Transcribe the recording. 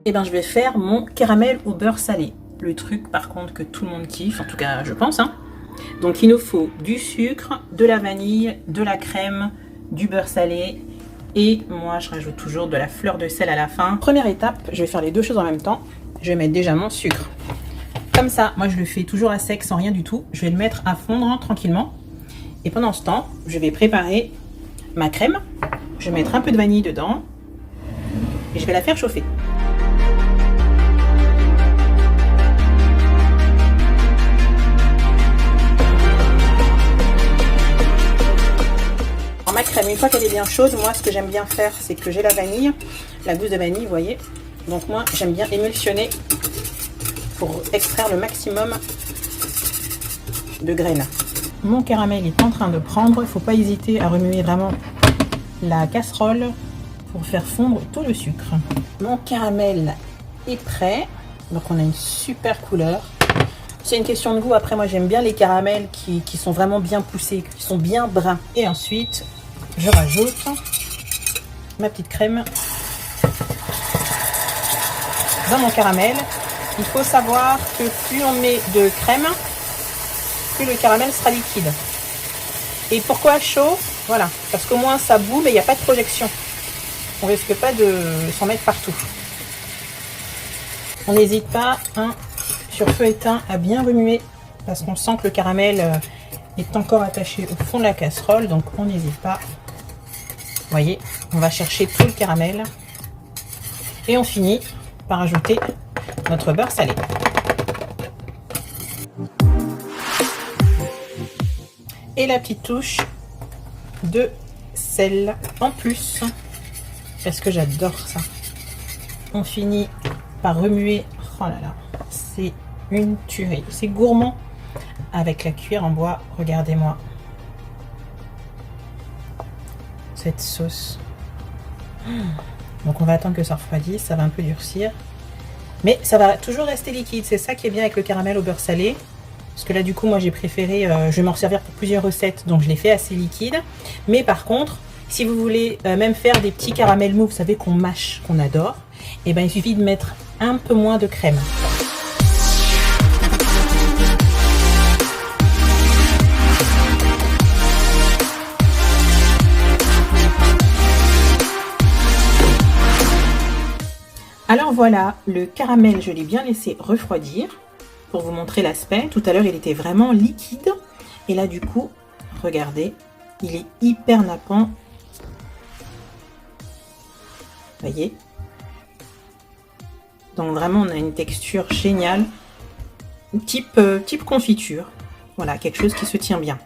Et ben je vais faire mon caramel au beurre salé. Le truc par contre que tout le monde kiffe, en tout cas je pense. Donc il nous faut du sucre, de la vanille, de la crème, du beurre salé. Et moi je rajoute toujours de la fleur de sel à la fin. Première étape, je vais faire les deux choses en même temps. Je vais mettre déjà mon sucre. Comme ça, moi je le fais toujours à sec sans rien du tout. Je vais le mettre à fondre tranquillement. Et pendant ce temps, je vais préparer ma crème. Je vais mettre un peu de vanille dedans. Et je vais la faire chauffer. Alors, ma crème, une fois qu'elle est bien chaude, moi ce que j'aime bien faire, c'est que j'ai la vanille, la gousse de vanille, vous voyez. Donc moi j'aime bien émulsionner pour extraire le maximum de graines. Mon caramel est en train de prendre, il ne faut pas hésiter à remuer vraiment la casserole pour faire fondre tout le sucre. Mon caramel est prêt, donc on a une super couleur. C'est une question de goût, après moi j'aime bien les caramels qui sont vraiment bien poussés, qui sont bien bruns. Et ensuite je rajoute ma petite crème dans mon caramel. Il faut savoir que plus on met de crème, plus le caramel sera liquide. Et pourquoi chaud? Voilà, parce qu'au moins ça bout, mais il n'y a pas de projection. On risque pas de s'en mettre partout. On n'hésite pas, sur feu éteint, à bien remuer, parce qu'on sent que le caramel est encore attaché au fond de la casserole, donc on n'hésite pas. Vous voyez, on va chercher tout le caramel. Et on finit par ajouter notre beurre salé. Et la petite touche de sel en plus, parce que j'adore ça. On finit par remuer. Oh là là, c'est une tuerie. C'est gourmand avec la cuillère en bois. Regardez-moi cette sauce. Donc on va attendre que ça refroidisse, ça va un peu durcir. Mais ça va toujours rester liquide, c'est ça qui est bien avec le caramel au beurre salé. Parce que là du coup moi j'ai préféré, je vais m'en servir pour plusieurs recettes, donc je l'ai fait assez liquide. Mais par contre, si vous voulez même faire des petits caramels mous, vous savez qu'on mâche, qu'on adore, et ben il suffit de mettre un peu moins de crème. Alors voilà, le caramel, je l'ai bien laissé refroidir pour vous montrer l'aspect. Tout à l'heure, il était vraiment liquide. Et là, du coup, regardez, il est hyper nappant. Vous voyez? Donc vraiment, on a une texture géniale. Type confiture. Voilà, quelque chose qui se tient bien.